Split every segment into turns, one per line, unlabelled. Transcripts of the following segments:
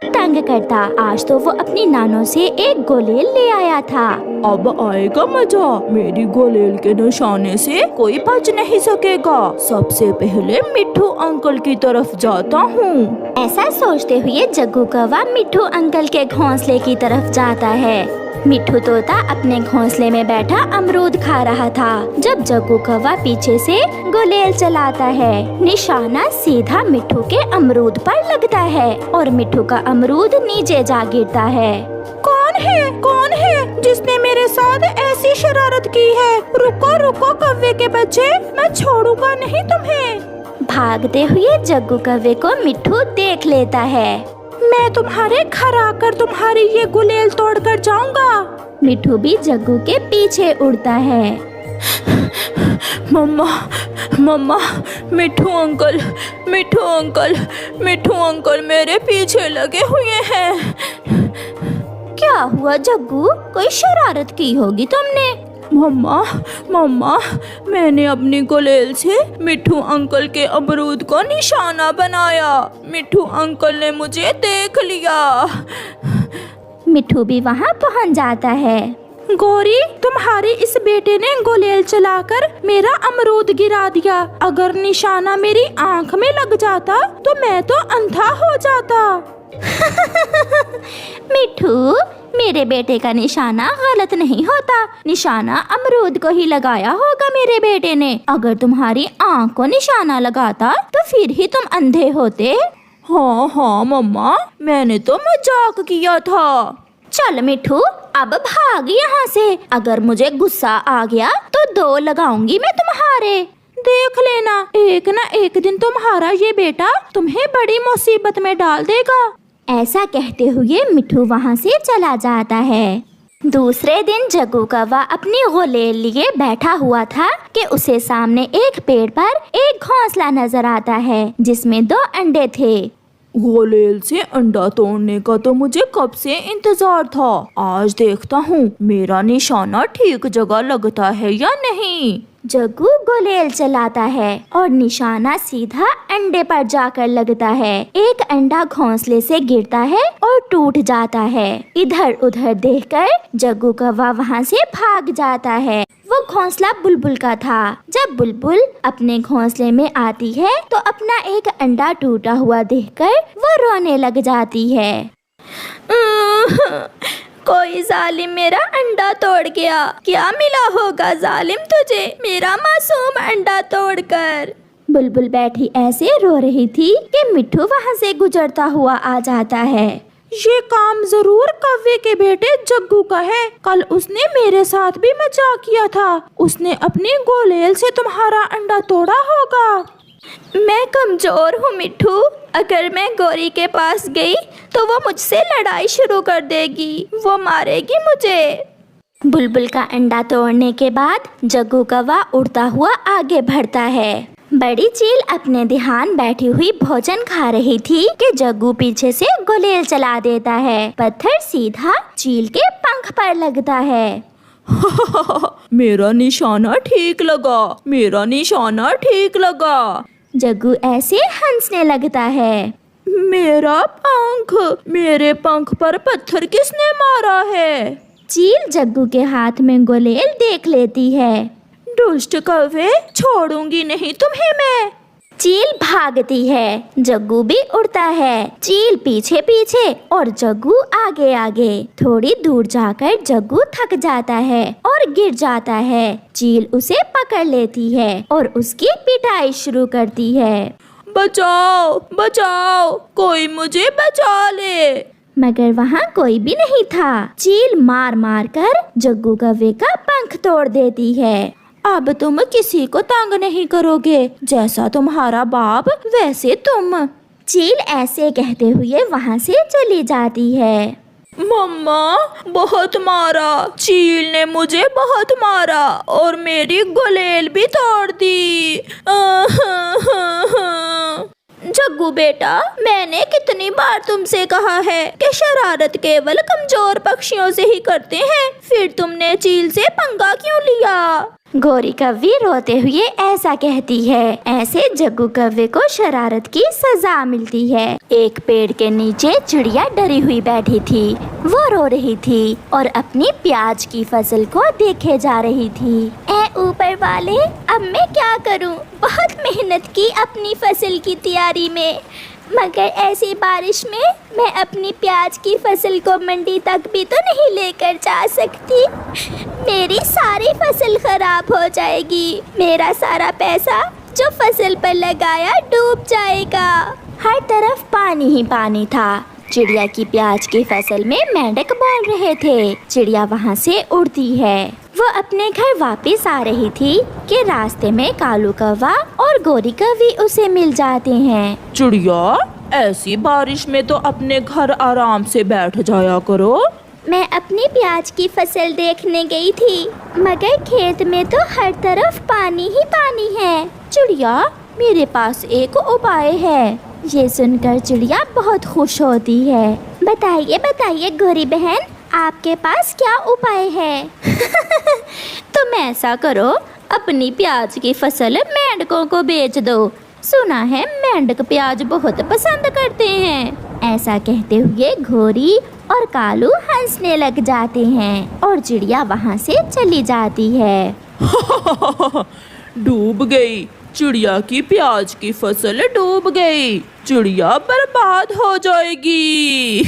तंग करता। आज तो वो अपनी नानों से एक गुलेल ले आया था।
अब आएगा मजा, मेरी गुलेल के निशाने से कोई बच नहीं सकेगा। सबसे पहले मिट्ठू अंकल की तरफ जाता हूँ।
ऐसा सोचते हुए जग्गू कौवा मिट्ठू अंकल के घोंसले की तरफ जाता है। मिट्ठू तोता अपने घोंसले में बैठा अमरूद खा रहा था जब जग्गू कौवा पीछे से गुलेल चलाता है। निशाना सीधा मिट्ठू के अमरूद पर लगता है और मिट्ठू का अमरूद नीचे जा गिरता है।
कौन है जिसने मेरे साथ ऐसी शरारत की है? रुको रुको कौवे के बच्चे, मैं छोड़ूंगा नहीं तुम्हें।
भागते हुए जग्गू कौवे को मिट्ठू देख लेता है।
मैं तुम्हारे घर आकर तुम्हारी ये गुलेल तोड़ कर जाऊंगा।
मिट्ठू भी जग्गू के पीछे उड़ता है।
मम्मा, मिट्ठू अंकल मेरे पीछे लगे हुए हैं।
क्या हुआ जग्गू, कोई शरारत की होगी तुमने?
मम्मा, मैंने अपनी गुलेल से मिट्ठू अंकल के अमरूद को निशाना बनाया। मिट्ठू अंकल ने मुझे देख लिया।
मिट्ठू भी वहाँ पहुँच जाता है।
गौरी, तुम्हारे इस बेटे ने गुलेल चलाकर मेरा अमरूद गिरा दिया। अगर निशाना मेरी आँख में लग जाता तो मैं तो अंधा हो जाता।
मिट्ठू, मेरे बेटे का निशाना गलत नहीं होता। निशाना अमरूद को ही लगाया होगा मेरे बेटे ने। अगर तुम्हारी आँख को निशाना लगाता तो फिर ही तुम अंधे होते।
हाँ मम्मा, मैंने तो मजाक किया था।
चल मिट्ठू, अब भाग यहाँ से। अगर मुझे गुस्सा आ गया तो 2 लगाऊंगी मैं तुम्हारे।
देख लेना, एक ना एक दिन तुम्हारा ये बेटा तुम्हें बड़ी मुसीबत में डाल देगा।
ऐसा कहते हुए मिट्ठू वहाँ से चला जाता है। दूसरे दिन जग्गू कौवा अपनी गुलेल लिए बैठा हुआ था कि उसे सामने एक पेड़ पर एक घोंसला नजर आता है जिसमें 2 अंडे थे।
गुलेल से अंडा तोड़ने का तो मुझे कब से इंतजार था। आज देखता हूँ मेरा निशाना ठीक जगह लगता है या नहीं।
जग्गू गुलेल चलाता है और निशाना सीधा अंडे पर जाकर लगता है। एक अंडा घोंसले से गिरता है और टूट जाता है। इधर उधर देखकर जग्गू कौवा वहाँ से भाग जाता है। वो घोंसला बुलबुल का था। जब बुलबुल अपने घोंसले में आती है तो अपना एक अंडा टूटा हुआ देखकर वो रोने लग जाती है।
कोई जालिम मेरा अंडा तोड़ गया। क्या मिला होगा जालिम तुझे मेरा मासूम अंडा तोड़कर?
बुलबुल बैठी ऐसे रो रही थी कि मिट्ठू वहाँ से गुजरता हुआ आ जाता है।
ये काम जरूर कौवे के बेटे जग्गू का है। कल उसने मेरे साथ भी मजाक किया था। उसने अपनी गुलेल से तुम्हारा अंडा तोड़ा होगा।
मैं कमजोर हूँ मिट्ठू। अगर मैं गौरी के पास गई तो वो मुझसे लड़ाई शुरू कर देगी। वो मारेगी मुझे। बुलबुल का अंडा तोड़ने के बाद जग्गू कौवा उड़ता हुआ आगे बढ़ता है। बड़ी चील अपने ध्यान बैठी हुई भोजन खा रही थी कि जग्गू पीछे से गुलेल चला देता है। पत्थर सीधा चील के पंख पर लगता है।
मेरा निशाना ठीक लगा।
जग्गू ऐसे हंसने लगता है।
मेरे पंख पर पत्थर किसने मारा है?
चील जग्गू के हाथ में गुलेल देख लेती है।
दुष्ट कौवे, छोड़ूंगी नहीं तुम्हें मैं।
चील भागती है, जग्गू भी उड़ता है। चील पीछे पीछे और जग्गू आगे आगे। थोड़ी दूर जाकर जग्गू थक जाता है और गिर जाता है। चील उसे पकड़ लेती है और उसकी पिटाई शुरू करती है।
बचाओ, कोई मुझे बचा ले।
मगर वहाँ कोई भी नहीं था। चील मार मार कर जग्गू कौवे का पंख तोड़ देती है।
अब तुम किसी को तंग नहीं करोगे। जैसा तुम्हारा बाप वैसे तुम।
चील ऐसे कहते हुए वहाँ से चली जाती है।
मम्मा, बहुत मारा। चील ने मुझे बहुत मारा और मेरी गुलेल भी तोड़ दी।
जग्गू बेटा, मैंने कितनी बार तुमसे कहा है कि शरारत केवल कमजोर पक्षियों से ही करते हैं, फिर तुमने चील से पंगा क्यों लिया? गौरी कव्वी रोते हुए ऐसा कहती है। ऐसे जग्गू कव्वे को शरारत की सजा मिलती है। एक पेड़ के नीचे चिड़िया डरी हुई बैठी थी। वो रो रही थी और अपनी प्याज की फसल को देखे जा रही थी। ऐ ऊपर वाले, अब मैं क्या करूं? बहुत मेहनत की अपनी फसल की तैयारी में, मगर ऐसी बारिश में मैं अपनी प्याज की फसल को मंडी तक भी तो नहीं लेकर जा सकती। मेरी सारी फसल खराब हो जाएगी। मेरा सारा पैसा जो फसल पर लगाया डूब जाएगा। हर तरफ पानी ही पानी था। चिड़िया की प्याज की फसल में मेंढक बोल रहे थे। चिड़िया वहाँ से उड़ती है। वो अपने घर वापस आ रही थी कि रास्ते में कालू कौवा और गोरी कव्वी उसे मिल जाते हैं।
चिड़िया, ऐसी बारिश में तो अपने घर आराम से बैठ जाया करो।
मैं अपनी प्याज की फसल देखने गई थी, मगर खेत में तो हर तरफ पानी ही पानी है।
चिड़िया, मेरे पास एक उपाय है।
ये सुनकर चिड़िया बहुत खुश होती है। बताइए बताइए गोरी बहन, आपके पास क्या उपाय है?
तुम ऐसा करो, अपनी प्याज की फसल मेंढकों को बेच दो। सुना है मेंढक प्याज बहुत पसंद करते हैं।
ऐसा कहते हुए घोरी और कालू हंसने लग जाते हैं और चिड़िया वहाँ से चली जाती है।
डूब गई, चिड़िया की प्याज की फसल डूब गई। चिड़िया बर्बाद हो जाएगी।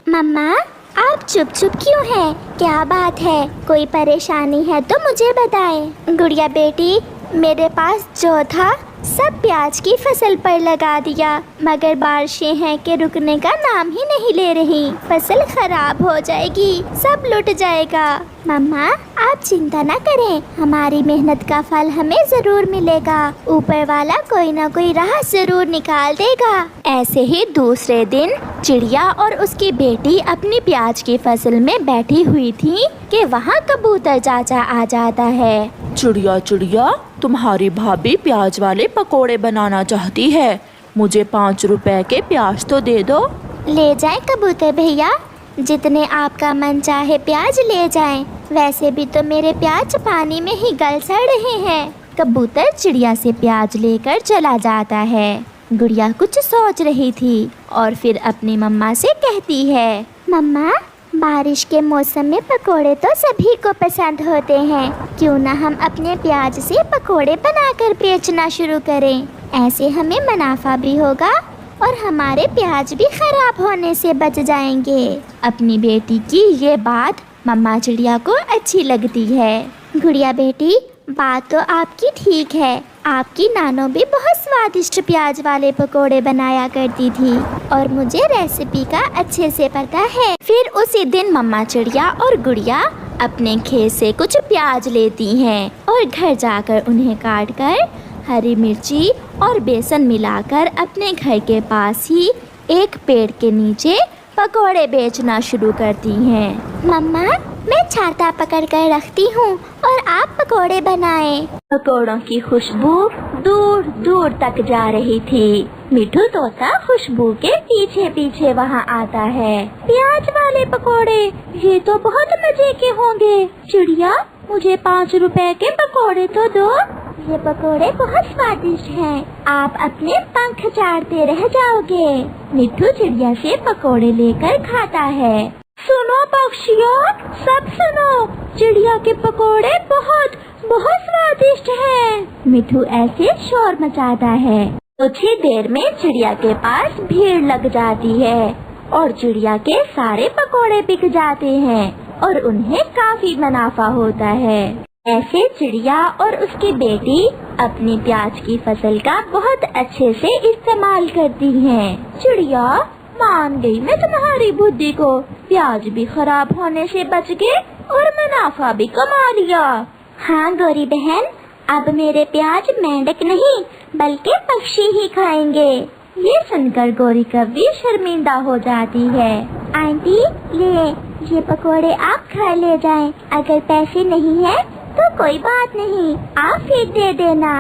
मम्मा, आप चुप चुप क्यों हैं? क्या बात है? कोई परेशानी है तो मुझे बताएं। गुड़िया बेटी, मेरे पास जो था सब प्याज की फसल पर लगा दिया, मगर बारिशें हैं कि रुकने का नाम ही नहीं ले रही। फसल खराब हो जाएगी, सब लुट जाएगा। मम्मा, आप चिंता न करें, हमारी मेहनत का फल हमें जरूर मिलेगा। ऊपर वाला कोई ना कोई राह जरूर निकाल देगा। ऐसे ही दूसरे दिन चिड़िया और उसकी बेटी अपनी प्याज की फसल में बैठी हुई थी कि वहाँ कबूतर चाचा आ जाता है।
चिड़िया चिड़िया, तुम्हारी भाभी प्याज वाले पकोड़े बनाना चाहती है। मुझे 5 रुपए के प्याज तो दे दो।
ले जाएं कबूतर भैया, जितने आपका मन चाहे प्याज ले जाएं। वैसे भी तो मेरे प्याज पानी में ही गल सड़ रहे हैं। कबूतर चिड़िया से प्याज लेकर चला जाता है। गुड़िया कुछ सोच रही थी और फिर अपनी मम्मा से कहती है, मम्मा, बारिश के मौसम में पकोड़े तो सभी को पसंद होते हैं। क्यों ना हम अपने प्याज से पकोड़े बनाकर बेचना शुरू करें। ऐसे हमें मुनाफा भी होगा और हमारे प्याज भी खराब होने से बच जाएंगे। अपनी बेटी की ये बात मम्मा चिड़िया को अच्छी लगती है। गुड़िया बेटी, बात तो आपकी ठीक है। आपकी नानो भी बहुत स्वादिष्ट प्याज वाले पकोड़े बनाया करती थी और मुझे रेसिपी का अच्छे से पता है। फिर उसी दिन मम्मा चिड़िया और गुड़िया अपने खेत से कुछ प्याज लेती हैं और घर जाकर उन्हें काटकर हरी मिर्ची और बेसन मिलाकर अपने घर के पास ही एक पेड़ के नीचे पकोड़े बेचना शुरू करती हैं। मम्मा, मैं छाता पकड़ कर रखती हूँ और आप पकोड़े बनाएं। पकोड़ों की खुशबू दूर दूर तक जा रही थी। मिठू तोता खुशबू के पीछे पीछे वहाँ आता है। प्याज वाले पकोड़े, ये तो बहुत मजे के होंगे। चिड़िया, मुझे 5 रुपए के पकोड़े तो दो। ये पकोड़े बहुत स्वादिष्ट हैं। आप अपने पंख चाटते रह जाओगे। मिठू चिड़िया से पकोड़े लेकर खाता है। सुनो पक्षियों, सब सुनो, चिड़िया के पकोड़े बहुत बहुत स्वादिष्ट हैं। मिठू ऐसे शोर मचाता है। कुछ ही देर में चिड़िया के पास भीड़ लग जाती है और चिड़िया के सारे पकोड़े बिक जाते हैं और उन्हें काफी मुनाफा होता है। ऐसे चिड़िया और उसकी बेटी अपनी प्याज की फसल का बहुत अच्छे से इस्तेमाल करती हैं। चिड़िया, मान गई मैं तुम्हारी बुद्धि को। प्याज भी खराब होने से बच गए और मुनाफा भी कमा लिया। हाँ गोरी बहन, अब मेरे प्याज मेंढक नहीं बल्कि पक्षी ही खाएंगे। ये सुनकर गोरी कव्वी शर्मिंदा हो जाती है। आंटी, ये पकोड़े आप खा ले जाएं। अगर पैसे नहीं है तो कोई बात नहीं, आप फिर दे देना।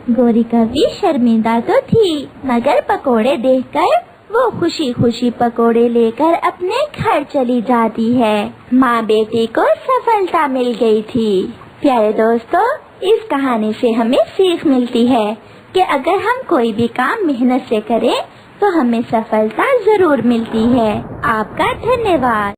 गोरी कभी शर्मिंदा तो थी, मगर पकोड़े देखकर वो खुशी खुशी पकोड़े लेकर अपने घर चली जाती है। माँ बेटी को सफलता मिल गई थी। प्यारे दोस्तों, इस कहानी से हमें सीख मिलती है कि अगर हम कोई भी काम मेहनत से करें तो हमें सफलता जरूर मिलती है। आपका धन्यवाद।